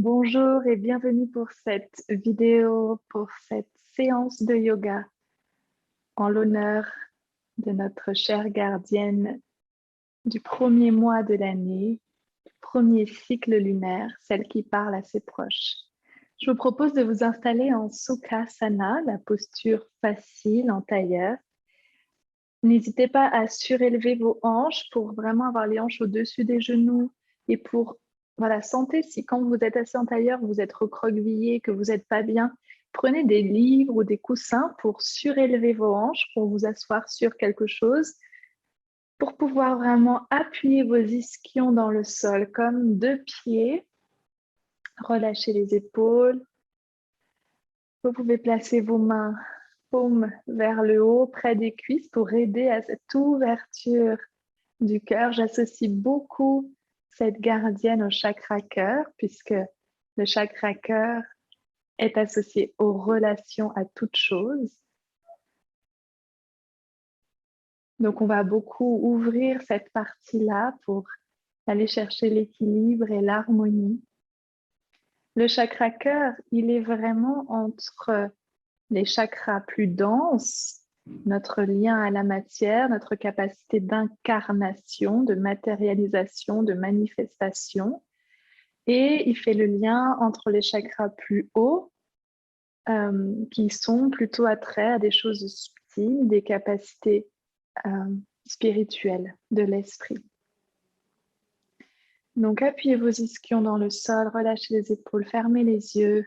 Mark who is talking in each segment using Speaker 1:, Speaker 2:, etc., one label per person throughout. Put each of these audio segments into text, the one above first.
Speaker 1: Bonjour et bienvenue pour cette vidéo, pour cette séance de yoga en l'honneur de notre chère gardienne du premier mois de l'année, du premier cycle lunaire, celle qui parle à ses proches. Je vous propose de vous installer en Sukhasana, la posture facile en tailleur. N'hésitez pas à surélever vos hanches pour vraiment avoir les hanches au-dessus des genoux et pour, voilà, sentez si quand vous êtes assis en tailleur, vous êtes recroquevillé, que vous n'êtes pas bien, prenez des livres ou des coussins pour surélever vos hanches, pour vous asseoir sur quelque chose, pour pouvoir vraiment appuyer vos ischions dans le sol comme deux pieds. Relâchez les épaules. Vous pouvez placer vos mains paumes vers le haut, près des cuisses pour aider à cette ouverture du cœur. J'associe beaucoup cette gardienne au chakra cœur puisque le chakra cœur est associé aux relations à toute chose. Donc, on va beaucoup ouvrir cette partie-là pour aller chercher l'équilibre et l'harmonie. Le chakra cœur, il est vraiment entre les chakras plus denses, notre lien à la matière, notre capacité d'incarnation, de matérialisation, de manifestation. Et il fait le lien entre les chakras plus hauts, qui sont plutôt attraits à des choses subtiles, des capacités spirituelles de l'esprit. Donc, appuyez vos ischions dans le sol, relâchez les épaules, fermez les yeux.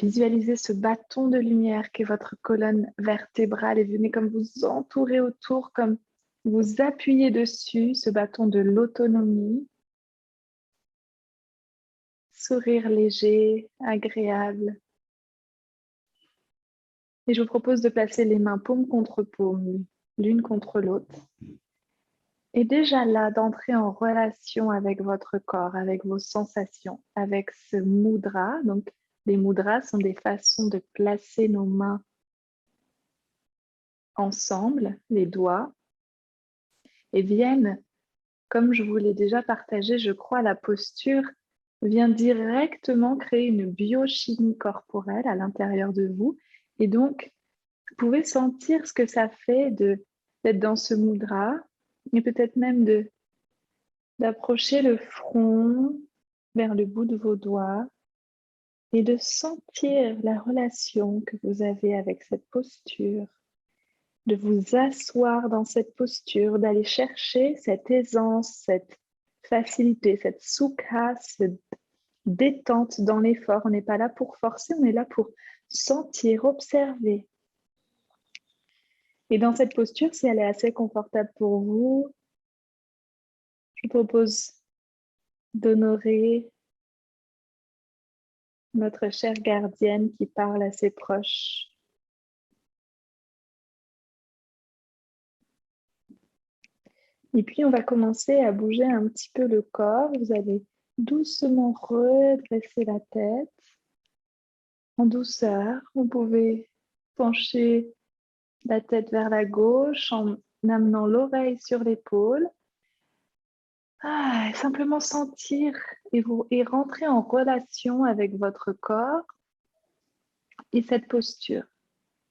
Speaker 1: Visualisez ce bâton de lumière qui est votre colonne vertébrale et venez comme vous entourer autour, comme vous appuyez dessus, ce bâton de l'autonomie. Sourire léger, agréable. Et je vous propose de placer les mains paume contre paume, l'une contre l'autre. Et déjà là, d'entrer en relation avec votre corps, avec vos sensations, avec ce mudra. Donc, les mudras sont des façons de placer nos mains ensemble, les doigts, et viennent, comme je vous l'ai déjà partagé, je crois, la posture vient directement créer une biochimie corporelle à l'intérieur de vous. Et donc, vous pouvez sentir ce que ça fait d'être dans ce mudra, et peut-être même d'approcher le front vers le bout de vos doigts et de sentir la relation que vous avez avec cette posture, de vous asseoir dans cette posture, d'aller chercher cette aisance, cette facilité, cette sukha, cette détente dans l'effort. On n'est pas là pour forcer, on est là pour sentir, observer. Et dans cette posture, si elle est assez confortable pour vous, je vous propose d'honorer notre chère gardienne qui parle à ses proches. Et puis, on va commencer à bouger un petit peu le corps. Vous allez doucement redresser la tête. En douceur, vous pouvez pencher la tête vers la gauche en amenant l'oreille sur l'épaule. Et simplement sentir et rentrer en relation avec votre corps et cette posture.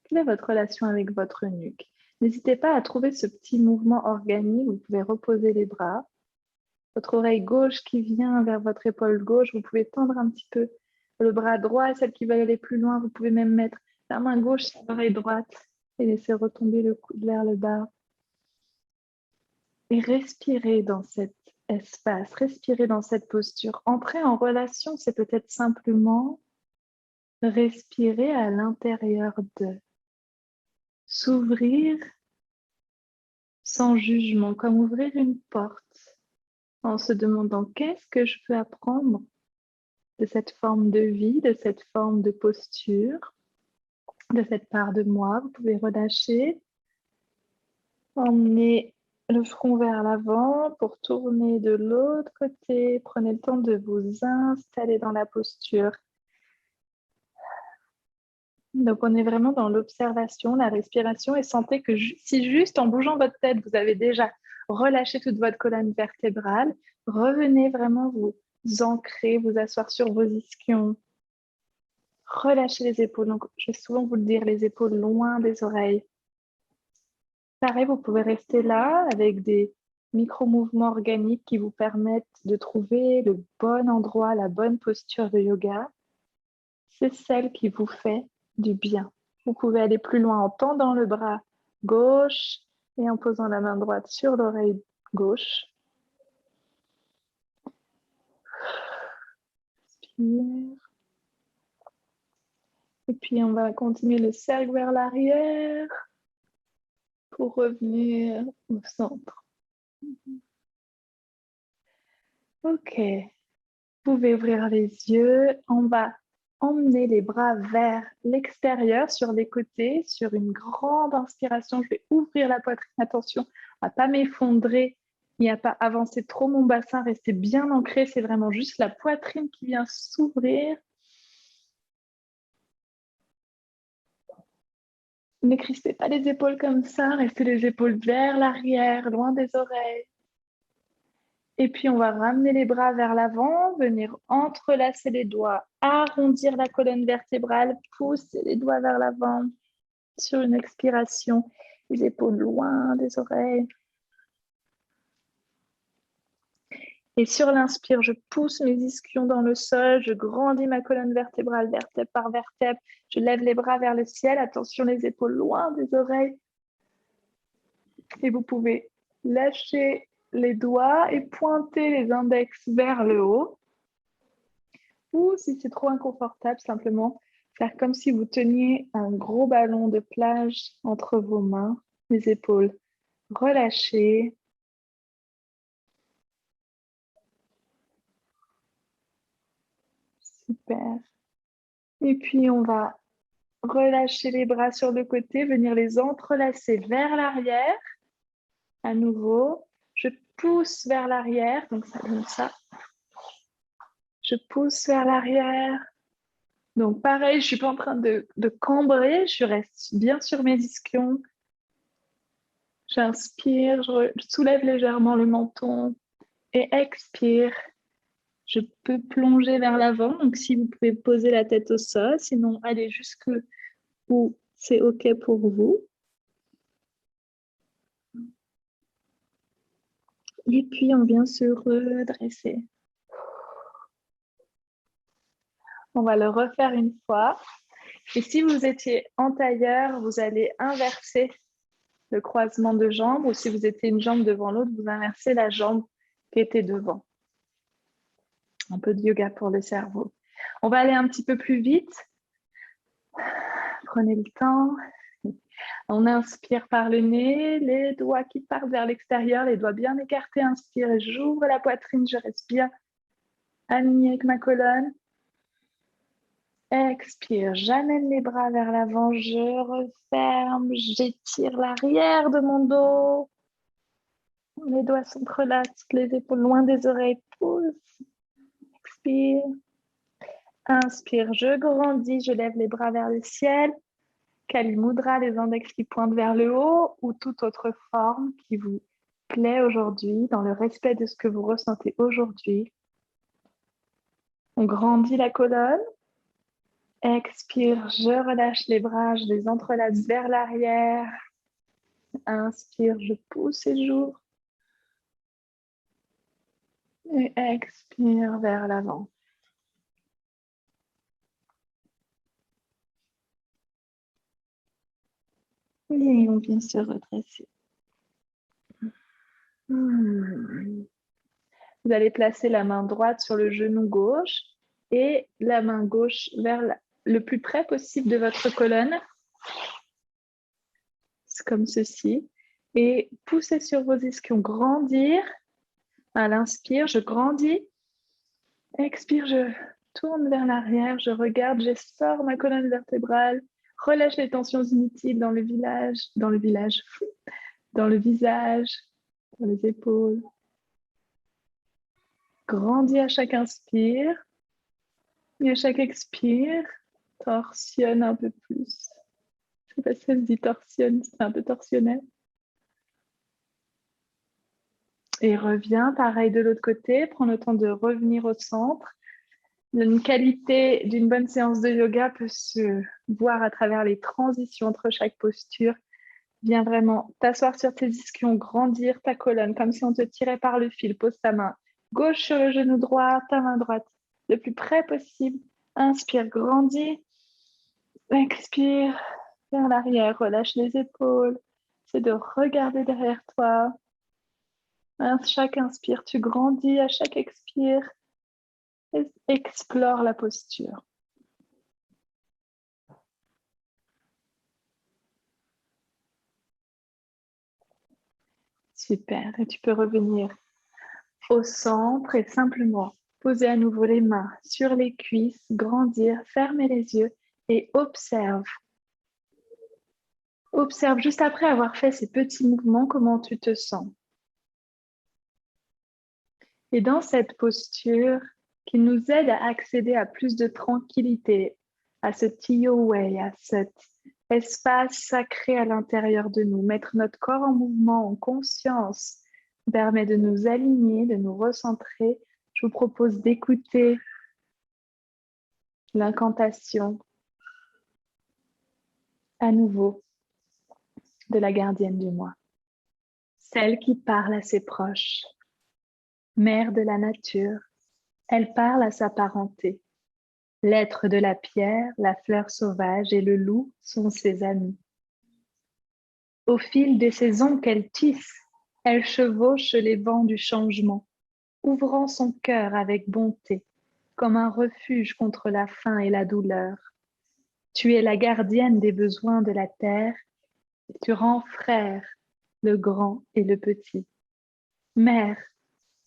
Speaker 1: Quelle est votre relation avec votre nuque? N'hésitez pas à trouver ce petit mouvement organique. Vous pouvez reposer les bras. Votre oreille gauche qui vient vers votre épaule gauche. Vous pouvez tendre un petit peu le bras droit. Celle qui va aller plus loin, vous pouvez même mettre la main gauche sur l'oreille droite et laisser retomber le coude vers le bas. Et respirez dans cet espace, respirez dans cette posture. Entrer en relation, c'est peut-être simplement respirer à l'intérieur de. S'ouvrir sans jugement, comme ouvrir une porte en se demandant qu'est-ce que je peux apprendre de cette forme de vie, de cette forme de posture, de cette part de moi. Vous pouvez relâcher, emmener le front vers l'avant pour tourner de l'autre côté. Prenez le temps de vous installer dans la posture. Donc, on est vraiment dans l'observation, la respiration et sentez que si juste en bougeant votre tête, vous avez déjà relâché toute votre colonne vertébrale, revenez vraiment vous ancrer, vous asseoir sur vos ischions. Relâchez les épaules. Donc, je vais souvent vous le dire, les épaules loin des oreilles. Pareil, vous pouvez rester là avec des micro-mouvements organiques qui vous permettent de trouver le bon endroit, la bonne posture de yoga. C'est celle qui vous fait du bien. Vous pouvez aller plus loin en tendant le bras gauche et en posant la main droite sur l'oreille gauche. Inspire. Et puis, on va continuer le cercle vers l'arrière pour revenir au centre. Ok. Vous pouvez ouvrir les yeux. On va emmener les bras vers l'extérieur, sur les côtés, sur une grande inspiration. Je vais ouvrir la poitrine. Attention, on ne va pas m'effondrer. Il n'y a pas avancé trop mon bassin. Restez bien ancré. C'est vraiment juste la poitrine qui vient s'ouvrir. Ne crispez pas les épaules comme ça. Restez les épaules vers l'arrière, loin des oreilles. Et puis, on va ramener les bras vers l'avant, venir entrelacer les doigts, arrondir la colonne vertébrale, pousser les doigts vers l'avant sur une expiration, les épaules loin des oreilles. Et sur l'inspire, je pousse mes ischions dans le sol, je grandis ma colonne vertébrale, vertèbre par vertèbre, je lève les bras vers le ciel, attention les épaules loin des oreilles. Et vous pouvez lâcher les doigts et pointer les index vers le haut. Ou si c'est trop inconfortable, simplement faire comme si vous teniez un gros ballon de plage entre vos mains, les épaules relâchées. Super. Et puis, on va relâcher les bras sur le côté, venir les entrelacer vers l'arrière. À nouveau, je pousse vers l'arrière, donc ça donne ça. Je pousse vers l'arrière. Donc pareil, je ne suis pas en train de cambrer, je reste bien sur mes ischions. J'inspire, je soulève légèrement le menton et expire. Je peux plonger vers l'avant, donc si vous pouvez poser la tête au sol, sinon allez jusque où c'est OK pour vous. Et puis on vient se redresser. On va le refaire une fois. Et si vous étiez en tailleur, vous allez inverser le croisement de jambes, ou si vous étiez une jambe devant l'autre, vous inversez la jambe qui était devant. Un peu de yoga pour le cerveau. On va aller un petit peu plus vite. Prenez le temps. On inspire par le nez, les doigts qui partent vers l'extérieur, les doigts bien écartés. Inspire et j'ouvre la poitrine, je reste bien alignée avec ma colonne. Expire, j'amène les bras vers l'avant, je referme, j'étire l'arrière de mon dos. Les doigts s'entrelacent, les épaules loin des oreilles, pousse. Expire. Inspire, je grandis, je lève les bras vers le ciel. Kali Mudra, les index qui pointent vers le haut ou toute autre forme qui vous plaît aujourd'hui, dans le respect de ce que vous ressentez aujourd'hui. On grandit la colonne. Expire, je relâche les bras, je les entrelace vers l'arrière. Inspire, je pousse et j'ouvre. Et expire vers l'avant. Et on vient se redresser. Vous allez placer la main droite sur le genou gauche et la main gauche vers le plus près possible de votre colonne. C'est comme ceci. Et poussez sur vos ischions, grandir. À l'inspire, je grandis. Expire, je tourne vers l'arrière, je regarde, j'essore ma colonne vertébrale. Relâche les tensions inutiles dans le visage, dans le visage, dans les épaules. Grandis à chaque inspire. Et à chaque expire, torsionne un peu plus. Je ne sais pas si ça se dit torsionne, c'est un peu torsionnel. Et reviens, pareil de l'autre côté. Prends le temps de revenir au centre. Une qualité d'une bonne séance de yoga peut se voir à travers les transitions entre chaque posture. Viens vraiment t'asseoir sur tes ischions, grandir ta colonne comme si on te tirait par le fil. Pose ta main gauche sur le genou droit, ta main droite le plus près possible. Inspire, grandis. Expire vers l'arrière, relâche les épaules. C'est de regarder derrière toi. À chaque inspire, tu grandis. À chaque expire, explore la posture. Super. Et tu peux revenir au centre et simplement poser à nouveau les mains sur les cuisses, grandir, fermer les yeux et observe. Observe juste après avoir fait ces petits mouvements, comment tu te sens. Et dans cette posture qui nous aide à accéder à plus de tranquillité, à ce Tiyowei, à cet espace sacré à l'intérieur de nous, mettre notre corps en mouvement, en conscience, permet de nous aligner, de nous recentrer. Je vous propose d'écouter l'incantation à nouveau de la gardienne du moi. Celle qui parle à ses proches, mère de la nature, elle parle à sa parenté. L'être de la pierre, la fleur sauvage et le loup sont ses amis. Au fil des saisons qu'elle tisse, elle chevauche les vents du changement, ouvrant son cœur avec bonté, comme un refuge contre la faim et la douleur. Tu es la gardienne des besoins de la terre, et tu rends frères le grand et le petit. Mère,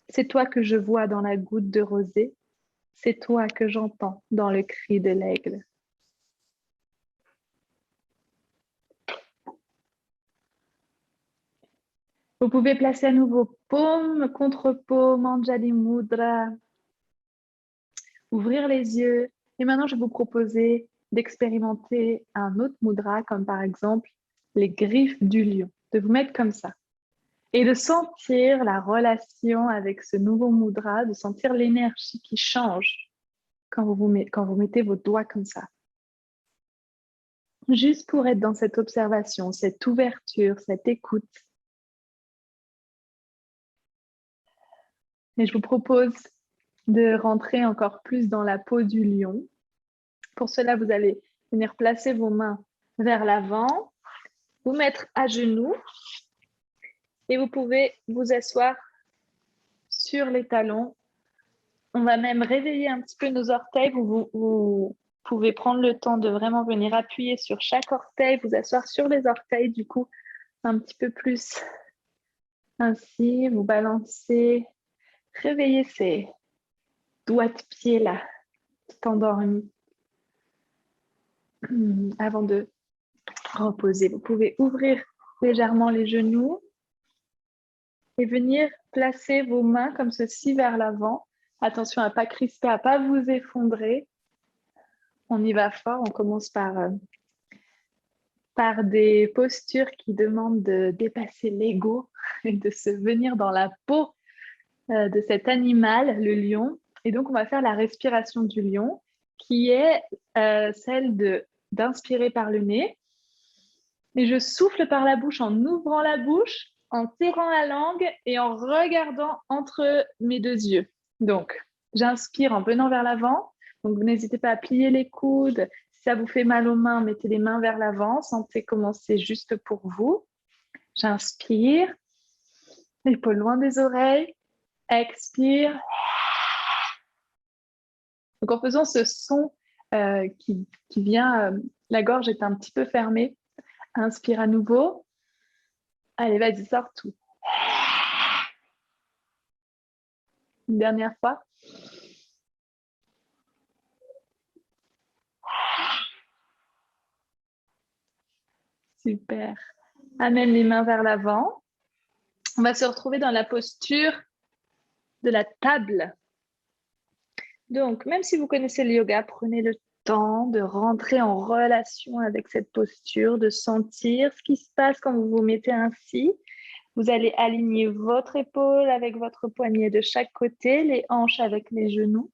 Speaker 1: c'est toi que je vois dans la goutte de rosée, c'est toi que j'entends dans le cri de l'aigle. Vous pouvez placer à nouveau paume contre paume, Anjali Mudra. Ouvrir les yeux. Et maintenant, je vais vous proposer d'expérimenter un autre mudra, comme par exemple les griffes du lion. De vous mettre comme ça. Et de sentir la relation avec ce nouveau mudra, de sentir l'énergie qui change quand vous mettez vos doigts comme ça. Juste pour être dans cette observation, cette ouverture, cette écoute. Et je vous propose de rentrer encore plus dans la peau du lion. Pour cela, vous allez venir placer vos mains vers l'avant, vous mettre à genoux et vous pouvez vous asseoir sur les talons. On va même réveiller un petit peu nos orteils. Vous pouvez prendre le temps de vraiment venir appuyer sur chaque orteil, vous asseoir sur les orteils, du coup, un petit peu plus ainsi, vous balancez, réveillez ces doigts de pied là, tout endormis. Avant de reposer, vous pouvez ouvrir légèrement les genoux et venir placer vos mains comme ceci vers l'avant. Attention à ne pas crisper, à ne pas vous effondrer. On y va fort, on commence par des postures qui demandent de dépasser l'ego et de se venir dans la peau de cet animal, le lion. Et donc, on va faire la respiration du lion qui est celle d'inspirer par le nez. Et je souffle par la bouche en ouvrant la bouche, en tirant la langue et en regardant entre mes deux yeux. Donc, j'inspire en venant vers l'avant. Donc, vous n'hésitez pas à plier les coudes. Si ça vous fait mal aux mains, mettez les mains vers l'avant. Sentez comment c'est juste pour vous. J'inspire. L'épaule loin des oreilles. Expire. Donc, en faisant ce son qui vient, la gorge est un petit peu fermée. Inspire à nouveau. Allez, vas-y, sors tout. Une dernière fois. Super. Amène les mains vers l'avant. On va se retrouver dans la posture de la table. Donc, même si vous connaissez le yoga, prenez le temps de rentrer en relation avec cette posture, de sentir ce qui se passe quand vous vous mettez ainsi. Vous allez aligner votre épaule avec votre poignet de chaque côté, les hanches avec les genoux.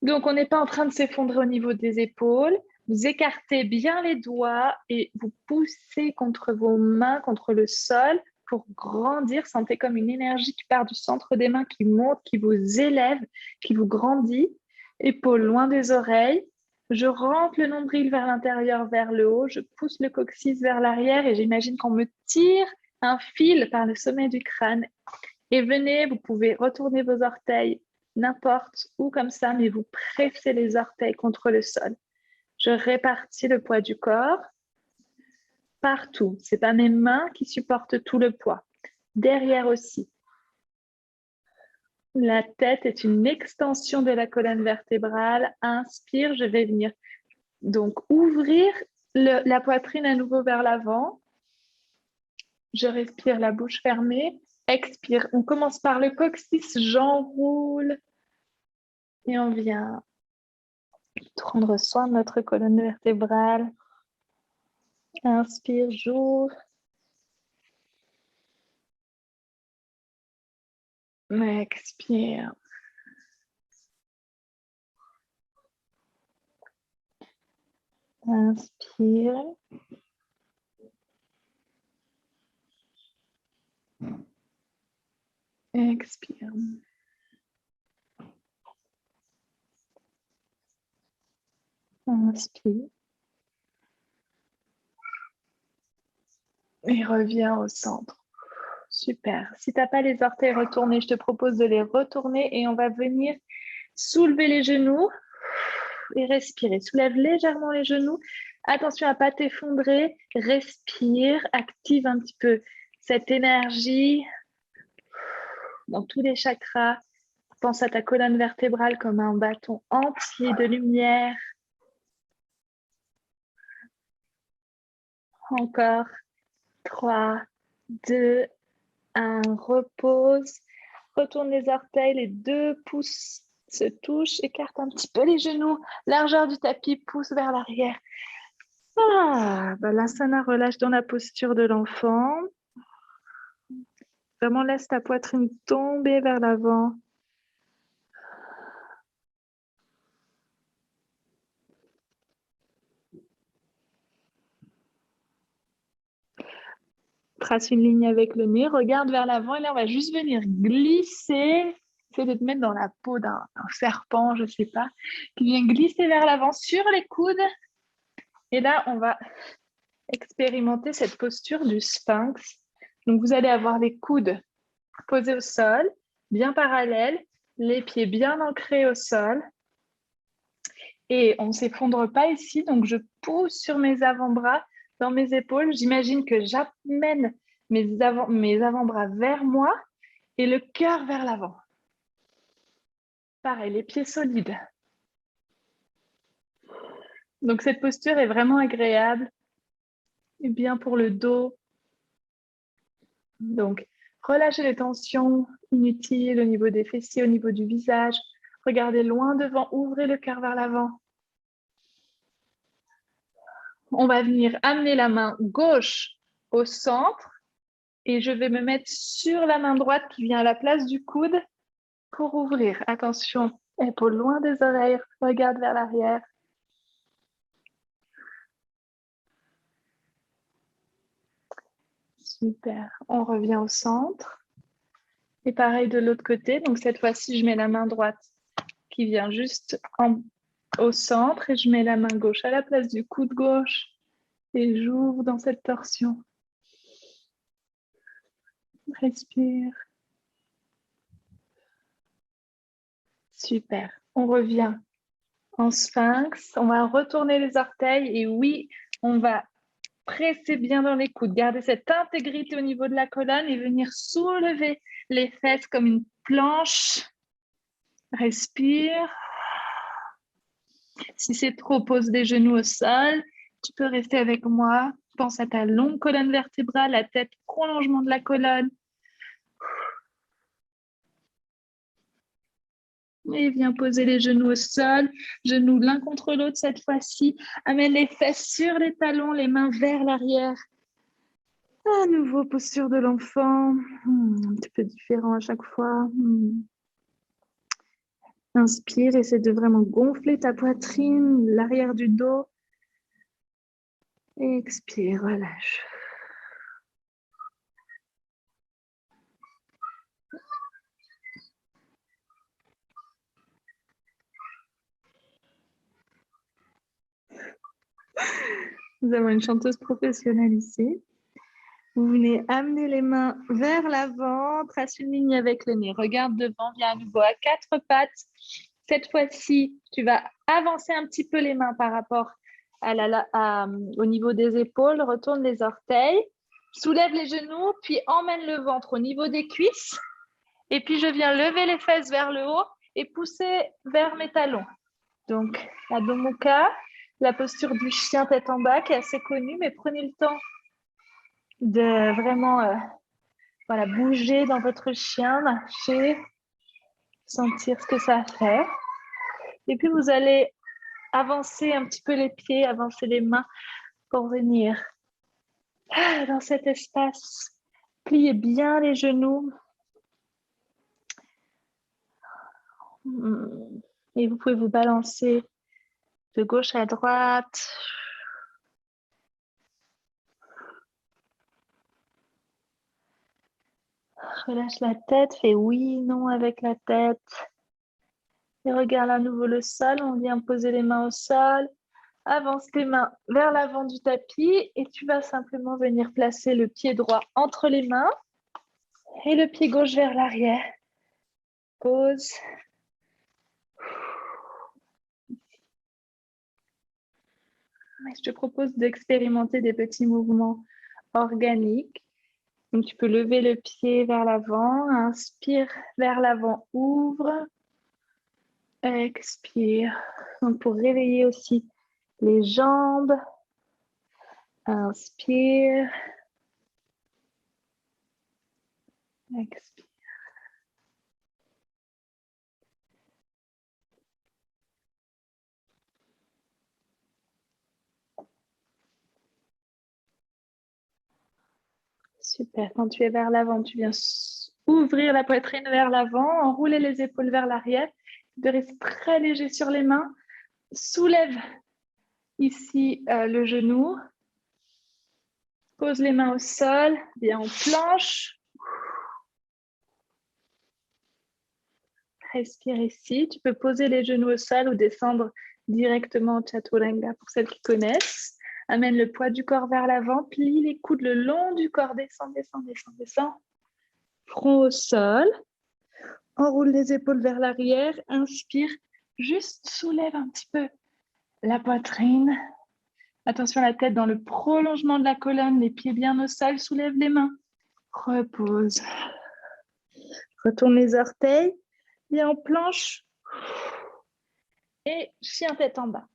Speaker 1: Donc, on n'est pas en train de s'effondrer au niveau des épaules. Vous écartez bien les doigts et vous poussez contre vos mains, contre le sol pour grandir. Sentez comme une énergie qui part du centre des mains, qui monte, qui vous élève, qui vous grandit. Épaules loin des oreilles. Je rentre le nombril vers l'intérieur, vers le haut. Je pousse le coccyx vers l'arrière et j'imagine qu'on me tire un fil par le sommet du crâne. Et venez, vous pouvez retourner vos orteils n'importe où comme ça, mais vous pressez les orteils contre le sol. Je répartis le poids du corps partout. Ce n'est pas mes mains qui supportent tout le poids. Derrière aussi. La tête est une extension de la colonne vertébrale. Inspire, je vais venir donc ouvrir la poitrine à nouveau vers l'avant. Je respire la bouche fermée. Expire. On commence par le coccyx, j'enroule. Et on vient prendre soin de notre colonne vertébrale. Inspire, j'ouvre. Expire. Inspire. Expire. Inspire. Et reviens au centre. Super. Si tu n'as pas les orteils retournés, je te propose de les retourner et on va venir soulever les genoux et respirer. Soulève légèrement les genoux. Attention à ne pas t'effondrer. Respire. Active un petit peu cette énergie dans tous les chakras. Pense à ta colonne vertébrale comme un bâton entier de lumière. Encore. 3, 2, 1. Repose. Retourne les orteils. Les 2 pouces se touchent. Écarte un petit peu les genoux. Largeur du tapis. Pousse vers l'arrière. L'asana relâche dans la posture de l'enfant. Vraiment, laisse ta poitrine tomber vers l'avant. Trace une ligne avec le nez, regarde vers l'avant et là, on va juste venir glisser. Essaye de te mettre dans la peau d'un serpent, je ne sais pas, qui vient glisser vers l'avant sur les coudes. Et là, on va expérimenter cette posture du sphinx. Donc, vous allez avoir les coudes posés au sol, bien parallèles, les pieds bien ancrés au sol. Et on ne s'effondre pas ici, donc je pousse sur mes avant-bras, dans mes épaules. J'imagine que j'amène mes avant-bras vers moi et le cœur vers l'avant. Pareil, les pieds solides. Donc cette posture est vraiment agréable et bien pour le dos. Donc relâchez les tensions inutiles au niveau des fessiers, au niveau du visage. Regardez loin devant, ouvrez le cœur vers l'avant. On va venir amener la main gauche au centre et je vais me mettre sur la main droite qui vient à la place du coude pour ouvrir. Attention, épaules loin des oreilles, regarde vers l'arrière. Super, on revient au centre. Et pareil de l'autre côté, donc cette fois-ci, je mets la main droite qui vient juste au centre et je mets la main gauche à la place du coude gauche et j'ouvre dans cette torsion. Respire. Super, on revient en sphinx. On va retourner les orteils et oui, on va presser bien dans les coudes. Gardez cette intégrité au niveau de la colonne et venir soulever les fesses comme une planche. Respire. Si c'est trop, pose des genoux au sol. Tu peux rester avec moi. Pense à ta longue colonne vertébrale, la tête, prolongement de la colonne. Et viens poser les genoux au sol. Genoux l'un contre l'autre cette fois-ci. Amène les fesses sur les talons, les mains vers l'arrière. À nouveau, posture de l'enfant. Un petit peu différent à chaque fois. Inspire, essaie de vraiment gonfler ta poitrine, l'arrière du dos. Expire, relâche. Nous avons une chanteuse professionnelle ici. Vous venez amener les mains vers l'avant, trace une ligne avec le nez. Regarde devant, viens à nouveau à quatre pattes. Cette fois-ci, tu vas avancer un petit peu les mains par rapport au niveau des épaules. Retourne les orteils. Soulève les genoux, puis emmène le ventre au niveau des cuisses. Et puis, je viens lever les fesses vers le haut et pousser vers mes talons. Donc, Adho Mukha, la posture du chien tête en bas qui est assez connue, mais prenez le temps de vraiment voilà, bouger dans votre chien, marcher, sentir ce que ça fait. Et puis, vous allez avancer un petit peu les pieds, avancer les mains pour venir dans cet espace. Pliez bien les genoux. Et vous pouvez vous balancer de gauche à droite. Relâche la tête, fais oui, non avec la tête. Et regarde à nouveau le sol, on vient poser les mains au sol. Avance tes mains vers l'avant du tapis et tu vas simplement venir placer le pied droit entre les mains et le pied gauche vers l'arrière. Pause. Je te propose d'expérimenter des petits mouvements organiques. Donc, tu peux lever le pied vers l'avant, inspire vers l'avant, ouvre, expire. Donc, pour réveiller aussi les jambes, inspire, expire. Super. Quand tu es vers l'avant, tu viens ouvrir la poitrine vers l'avant, enrouler les épaules vers l'arrière. Tu restes très léger sur les mains. Soulève ici le genou. Pose les mains au sol. Viens en planche. Respire ici. Tu peux poser les genoux au sol ou descendre directement au Chaturanga pour celles qui connaissent. Amène le poids du corps vers l'avant. Plie les coudes le long du corps. Descends, descends, descends, descends. Front au sol. Enroule les épaules vers l'arrière. Inspire. Juste soulève un petit peu la poitrine. Attention, la tête dans le prolongement de la colonne. Les pieds bien au sol. Soulève les mains. Repose. Retourne les orteils. Viens en planche. Et chien tête en bas.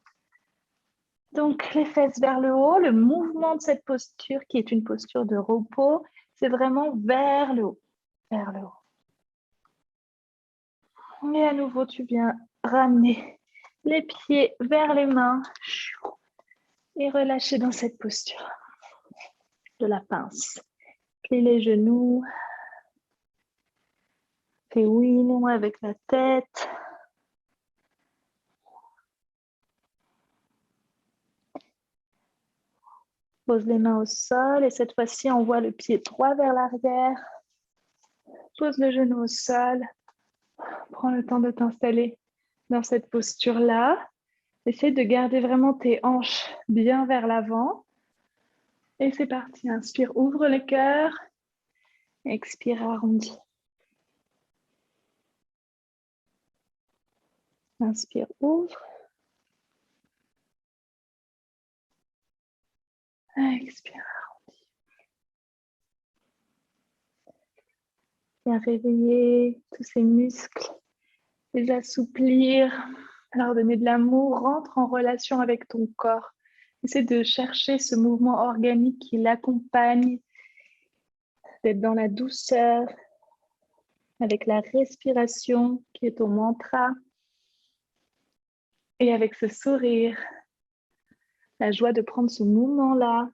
Speaker 1: Donc, les fesses vers le haut. Le mouvement de cette posture, qui est une posture de repos, c'est vraiment vers le haut. Vers le haut. Et à nouveau, tu viens ramener les pieds vers les mains et relâcher dans cette posture de la pince. Plie les genoux. Fais oui, non avec la tête. Pose les mains au sol et cette fois-ci, envoie le pied droit vers l'arrière. Pose le genou au sol. Prends le temps de t'installer dans cette posture-là. Essaie de garder vraiment tes hanches bien vers l'avant. Et c'est parti. Inspire, ouvre le cœur. Expire, arrondis. Inspire, ouvre. Expire, arrondis. Bien réveiller tous ces muscles. Les assouplir. Leur donner de l'amour. Rentre en relation avec ton corps. Essaie de chercher ce mouvement organique qui l'accompagne. D'être dans la douceur. Avec la respiration qui est ton mantra. Et avec ce sourire, la joie de prendre ce moment-là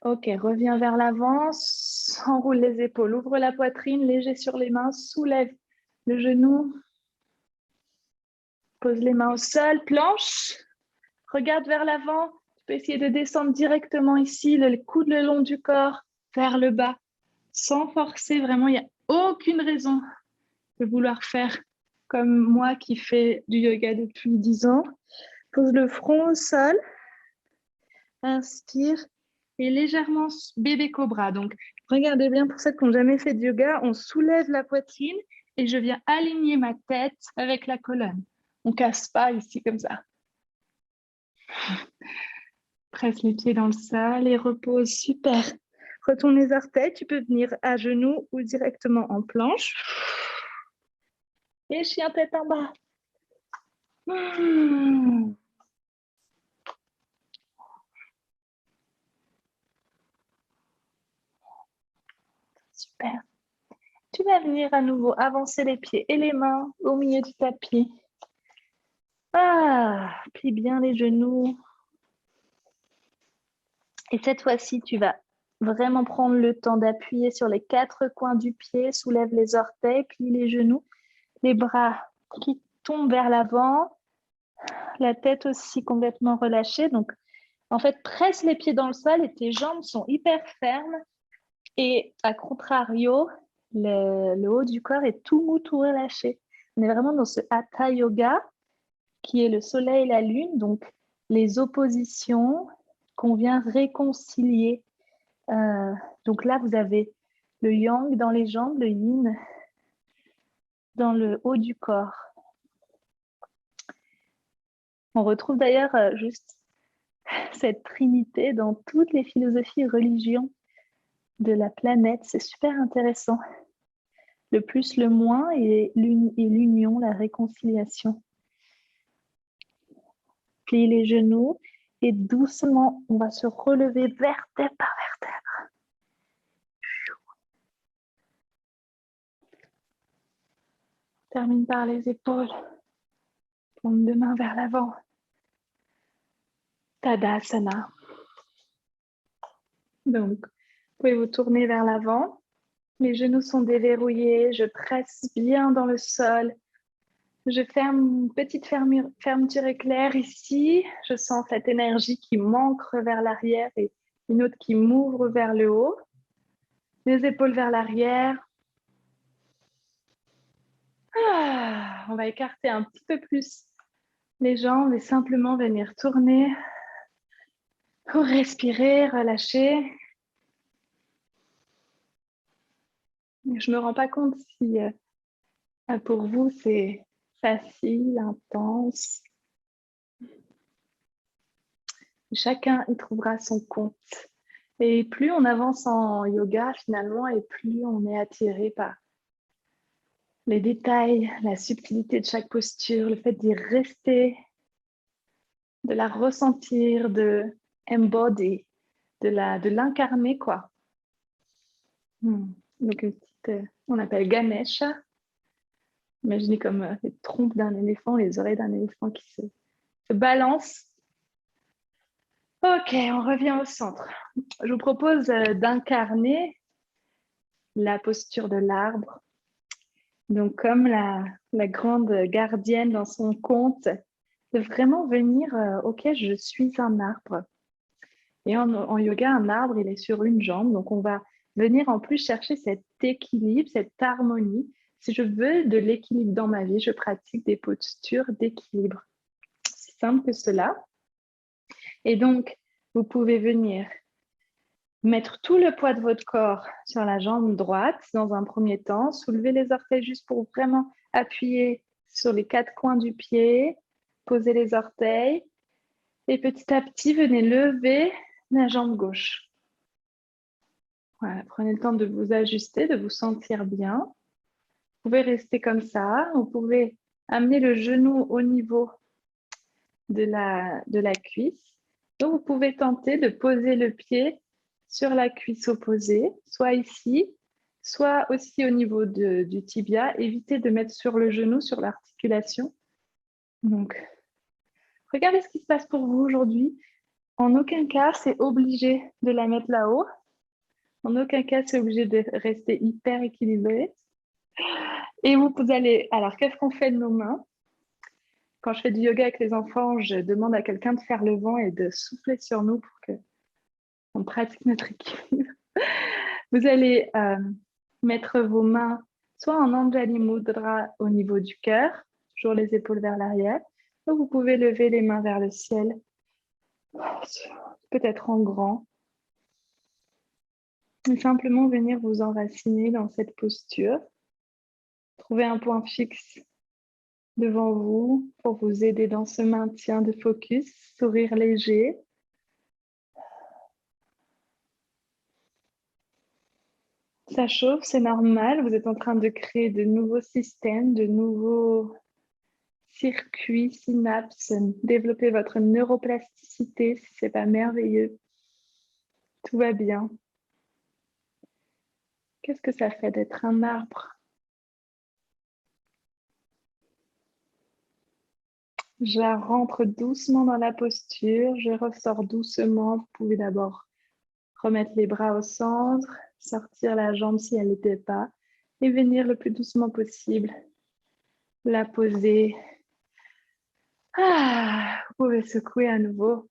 Speaker 1: Ok, reviens vers l'avant, enroule les épaules, ouvre la poitrine, léger sur les mains, soulève le genou, pose les mains au sol, planche, regarde vers l'avant. Tu peux essayer de descendre directement ici, le coude le long du corps, vers le bas, sans forcer. Vraiment, il n'y a aucune raison de vouloir faire comme moi qui fais du yoga depuis 10 ans. Pose le front au sol, inspire et légèrement bébé cobra. Donc, regardez bien pour ceux qui n'ont jamais fait de yoga, on soulève la poitrine et je viens aligner ma tête avec la colonne. On ne casse pas ici comme ça. Presse les pieds dans le sol et repose. Super. Retourne les orteils. Tu peux venir à genoux ou directement en planche. Et chien tête en bas. Super. Tu vas venir à nouveau avancer les pieds et les mains au milieu du tapis. Plie bien les genoux. Et cette fois-ci, tu vas vraiment prendre le temps d'appuyer sur les 4 coins du pied. Soulève les orteils, plie les genoux. Les bras qui tombent vers l'avant. La tête aussi complètement relâchée. Donc, en fait, presse les pieds dans le sol et tes jambes sont hyper fermes. Et à contrario, le haut du corps est tout mou, tout relâché. On est vraiment dans ce Hatha Yoga qui est le soleil et la lune, donc les oppositions qu'on vient réconcilier. Donc là, vous avez le yang dans les jambes, le yin dans le haut du corps. On retrouve d'ailleurs juste cette trinité dans toutes les philosophies et religions de la planète. C'est super intéressant. Le plus, le moins et l'union, la réconciliation. Plie les genoux et doucement, on va se relever vertèbre par vertèbre. Termine par les épaules. Paume de main vers l'avant. Tadasana. Donc, vous pouvez vous tourner vers l'avant. Les genoux sont déverrouillés. Je presse bien dans le sol. Je ferme une petite fermeture éclair ici. Je sens cette énergie qui m'ancre vers l'arrière et une autre qui m'ouvre vers le haut. Les épaules vers l'arrière. On va écarter un petit peu plus les jambes et simplement venir tourner pour respirer, relâcher. Je ne me rends pas compte si pour vous c'est facile, intense. Chacun y trouvera son compte. Et plus on avance en yoga finalement, et plus on est attiré par les détails, la subtilité de chaque posture, le fait d'y rester, de la ressentir, de embody, de l'incarner, quoi. Donc une petite, on appelle Ganesha. Imaginez comme les trompes d'un éléphant, les oreilles d'un éléphant qui se balancent. Ok, on revient au centre. Je vous propose d'incarner la posture de l'arbre. Donc, comme la grande gardienne dans son conte, de vraiment venir, ok, je suis un arbre. Et en yoga, un arbre, il est sur une jambe. Donc, on va venir en plus chercher cet équilibre, cette harmonie. Si je veux de l'équilibre dans ma vie, je pratique des postures d'équilibre. C'est simple que cela. Et donc, vous pouvez venir mettre tout le poids de votre corps sur la jambe droite dans un premier temps. Soulever les orteils juste pour vraiment appuyer sur les 4 coins du pied. Poser les orteils. Et petit à petit, venez lever la jambe gauche. Voilà, prenez le temps de vous ajuster, de vous sentir bien. Vous pouvez rester comme ça. Vous pouvez amener le genou au niveau de la cuisse. Donc, vous pouvez tenter de poser le pied sur la cuisse opposée, soit ici, soit aussi au niveau du tibia. Évitez de mettre sur le genou, sur l'articulation. Donc, regardez ce qui se passe pour vous aujourd'hui. En aucun cas, c'est obligé de la mettre là-haut. En aucun cas, c'est obligé de rester hyper équilibré. Et vous allez... Alors, qu'est-ce qu'on fait de nos mains? Quand je fais du yoga avec les enfants, je demande à quelqu'un de faire le vent et de souffler sur nous pour qu'on pratique notre équilibre. Vous allez mettre vos mains soit en Anjali Mudra au niveau du cœur, toujours les épaules vers l'arrière, ou vous pouvez lever les mains vers le ciel, peut-être en grand, et simplement venir vous enraciner dans cette posture. Trouvez un point fixe devant vous pour vous aider dans ce maintien de focus, sourire léger. Ça chauffe, c'est normal, vous êtes en train de créer de nouveaux systèmes, de nouveaux circuits, synapses, développer votre neuroplasticité si c'est pas merveilleux. Tout va bien. Qu'est-ce que ça fait d'être un arbre? Je rentre doucement dans la posture, je ressors doucement. Vous pouvez d'abord remettre les bras au centre, sortir la jambe si elle n'était pas, et venir le plus doucement possible. La poser. Vous pouvez secouer à nouveau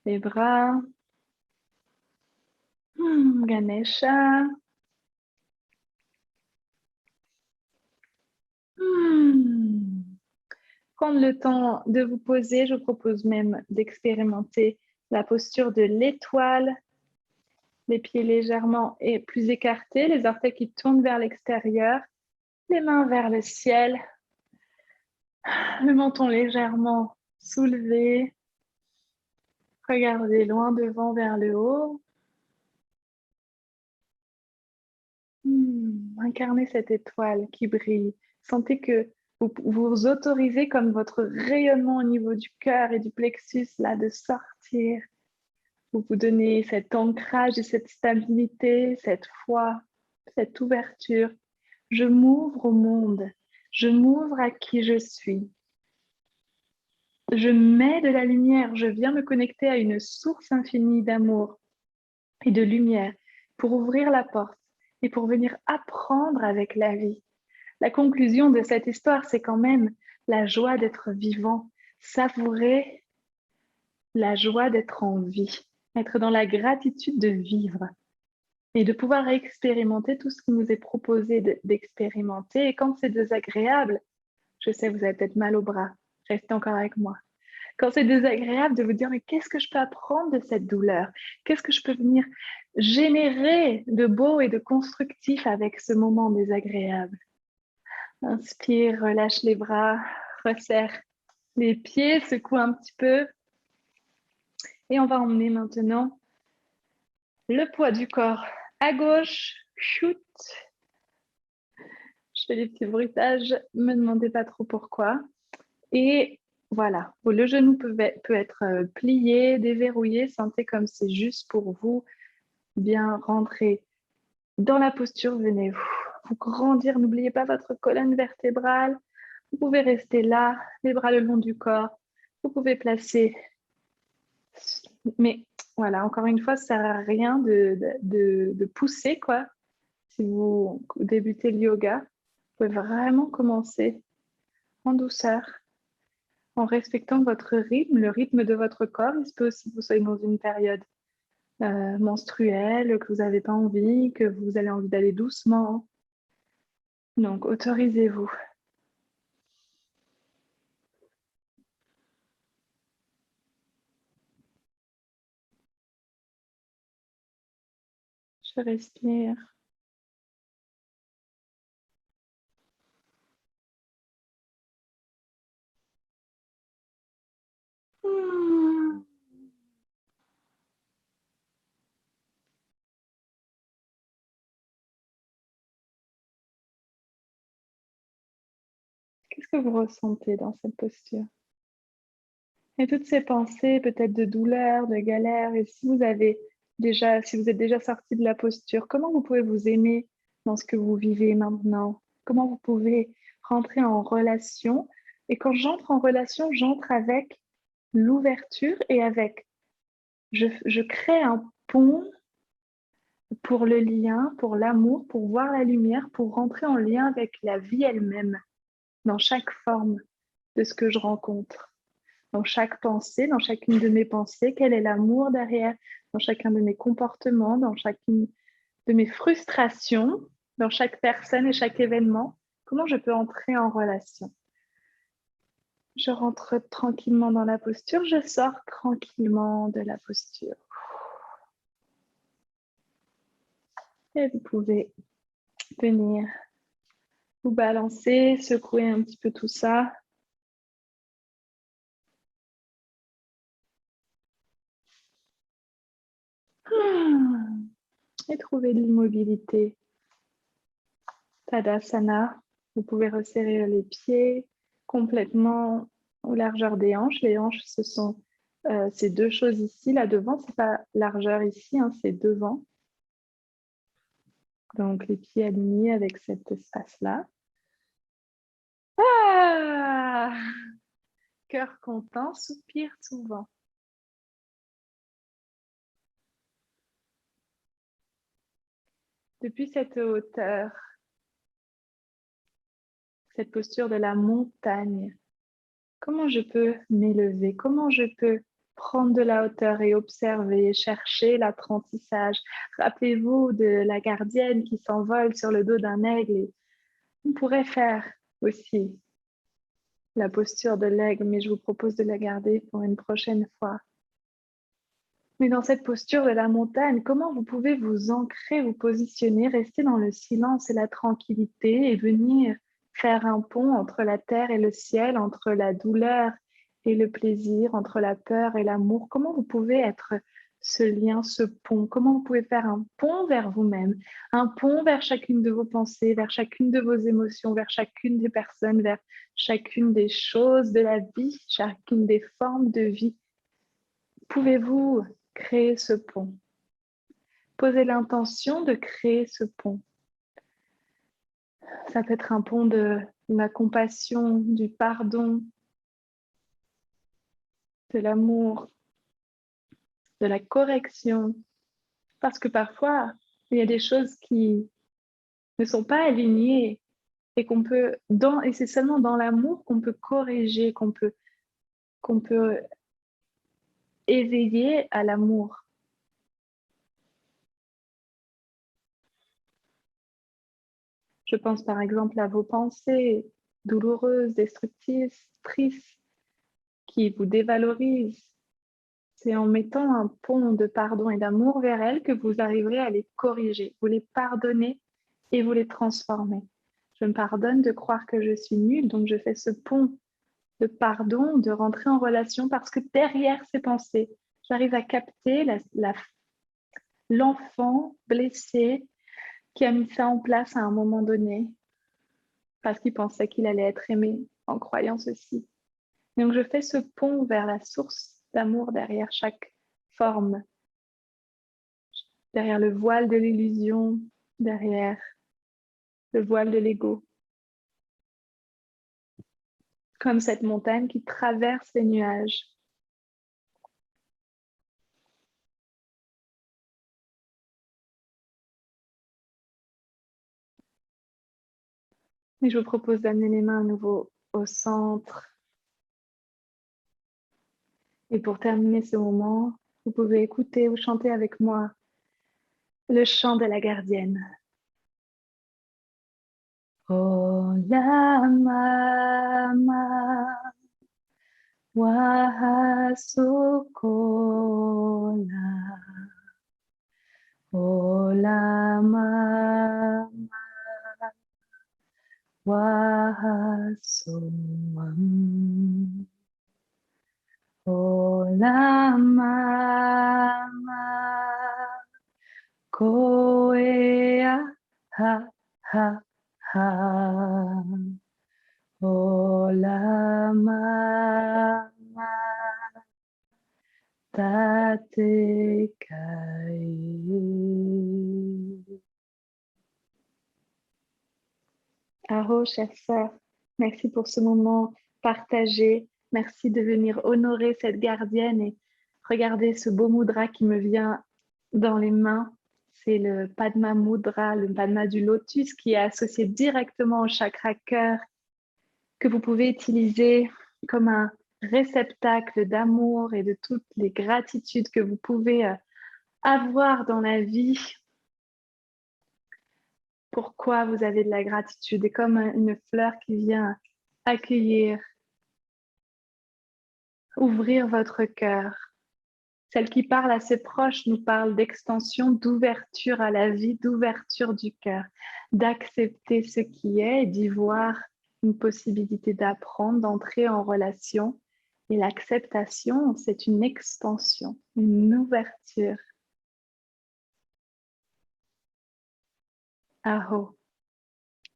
Speaker 1: les bras. Ganesha. Prendre le temps de vous poser, je vous propose même d'expérimenter la posture de l'étoile, les pieds légèrement et plus écartés, les orteils qui tournent vers l'extérieur, les mains vers le ciel, le menton légèrement soulevé, regardez loin devant vers le haut. Incarnez cette étoile qui brille. Sentez que vous vous autorisez comme votre rayonnement au niveau du cœur et du plexus là de sortir. Vous vous donnez cet ancrage et cette stabilité, cette foi, cette ouverture. Je m'ouvre au monde. Je m'ouvre à qui je suis. Je mets de la lumière. Je viens me connecter à une source infinie d'amour et de lumière pour ouvrir la porte et pour venir apprendre avec la vie. La conclusion de cette histoire, c'est quand même la joie d'être vivant, savourer la joie d'être en vie, être dans la gratitude de vivre et de pouvoir expérimenter tout ce qui nous est proposé d'expérimenter. Et quand c'est désagréable, je sais, vous avez peut-être mal au bras, restez encore avec moi. Quand c'est désagréable de vous dire, mais qu'est-ce que je peux apprendre de cette douleur? Qu'est-ce que je peux venir générer de beau et de constructif avec ce moment désagréable? Inspire, relâche les bras, resserre les pieds, secoue un petit peu. Et on va emmener maintenant le poids du corps à gauche. Shoot. Je fais des petits bruitages, ne me demandez pas trop pourquoi. Et voilà, le genou peut être plié, déverrouillé. Sentez comme c'est juste pour vous. Bien rentrer dans la posture. Venez vous grandir. N'oubliez pas votre colonne vertébrale. Vous pouvez rester là, les bras le long du corps. Vous pouvez placer. Mais voilà, encore une fois, ça ne sert à rien de pousser, quoi. Si vous débutez le yoga, vous pouvez vraiment commencer en douceur, en respectant votre rythme, le rythme de votre corps. Il se peut aussi que vous soyez dans une période menstruelle, que vous n'avez pas envie, que vous avez envie d'aller doucement. Donc, autorisez-vous. Je respire. Qu'est-ce que vous ressentez dans cette posture? Et toutes ces pensées peut-être de douleur, de galère, et si vous êtes déjà sorti de la posture, comment vous pouvez vous aimer dans ce que vous vivez maintenant? Comment vous pouvez rentrer en relation? Et quand j'entre en relation, j'entre avec l'ouverture et avec, je crée un pont pour le lien, pour l'amour, pour voir la lumière, pour rentrer en lien avec la vie elle-même, dans chaque forme de ce que je rencontre, dans chaque pensée, dans chacune de mes pensées, quel est l'amour derrière, dans chacun de mes comportements, dans chacune de mes frustrations, dans chaque personne et chaque événement, comment je peux entrer en relation. Je rentre tranquillement dans la posture, je sors tranquillement de la posture. Et vous pouvez venir vous balancer, secouer un petit peu tout ça. Et trouver de l'immobilité. Tadasana, vous pouvez resserrer les pieds complètement aux largeurs des hanches. Les hanches, ce sont ces deux choses ici. Là devant, c'est pas largeur ici, hein, c'est devant. Donc les pieds alignés avec cet espace-là. Ah! Cœur content, soupire souvent. Depuis cette hauteur, cette posture de la montagne, comment je peux m'élever? Comment je peux prendre de la hauteur et observer, chercher l'apprentissage? Rappelez-vous de la gardienne qui s'envole sur le dos d'un aigle. On pourrait faire aussi la posture de l'aigle, mais je vous propose de la garder pour une prochaine fois. Mais dans cette posture de la montagne, comment vous pouvez vous ancrer, vous positionner, rester dans le silence et la tranquillité et venir faire un pont entre la terre et le ciel, entre la douleur et le plaisir, entre la peur et l'amour? Comment vous pouvez être ce lien, ce pont? Comment vous pouvez faire un pont vers vous-même, un pont vers chacune de vos pensées, vers chacune de vos émotions, vers chacune des personnes, vers chacune des choses de la vie, chacune des formes de vie? Pouvez-vous créer ce pont? Posez l'intention de créer ce pont. Ça peut être un pont de la compassion, du pardon, de l'amour, de la correction. Parce que parfois, il y a des choses qui ne sont pas alignées et qu'on peut, et c'est seulement dans l'amour qu'on peut corriger, qu'on peut éveiller à l'amour. Je pense par exemple à vos pensées douloureuses, destructrices, tristes, qui vous dévalorisent. C'est en mettant un pont de pardon et d'amour vers elles que vous arriverez à les corriger. Vous les pardonnez et vous les transformez. Je me pardonne de croire que je suis nulle, donc je fais ce pont de pardon, de rentrer en relation parce que derrière ces pensées, j'arrive à capter l'enfant blessé qui a mis ça en place à un moment donné parce qu'il pensait qu'il allait être aimé en croyant ceci. Donc je fais ce pont vers la source d'amour derrière chaque forme, derrière le voile de l'illusion, derrière le voile de l'ego. Comme cette montagne qui traverse les nuages. Et je vous propose d'amener les mains à nouveau au centre. Et pour terminer ce moment, vous pouvez écouter ou chanter avec moi le chant de la gardienne. Oh la mama, wahasokola. Oh la mama, wahasomam. Oh la mama, koea ha ha ha. Oh la mama, tate kai. Aho, chère sœur, merci pour ce moment partagé. Merci de venir honorer cette gardienne et regardez ce beau mudra qui me vient dans les mains. C'est le Padma Mudra, le Padma du lotus qui est associé directement au chakra cœur que vous pouvez utiliser comme un réceptacle d'amour et de toutes les gratitudes que vous pouvez avoir dans la vie. Pourquoi vous avez de la gratitude? Et comme une fleur qui vient accueillir, ouvrir votre cœur. Celle qui parle à ses proches nous parle d'extension, d'ouverture à la vie, d'ouverture du cœur, d'accepter ce qui est et d'y voir une possibilité d'apprendre, d'entrer en relation. Et l'acceptation, c'est une expansion, une ouverture. Aho.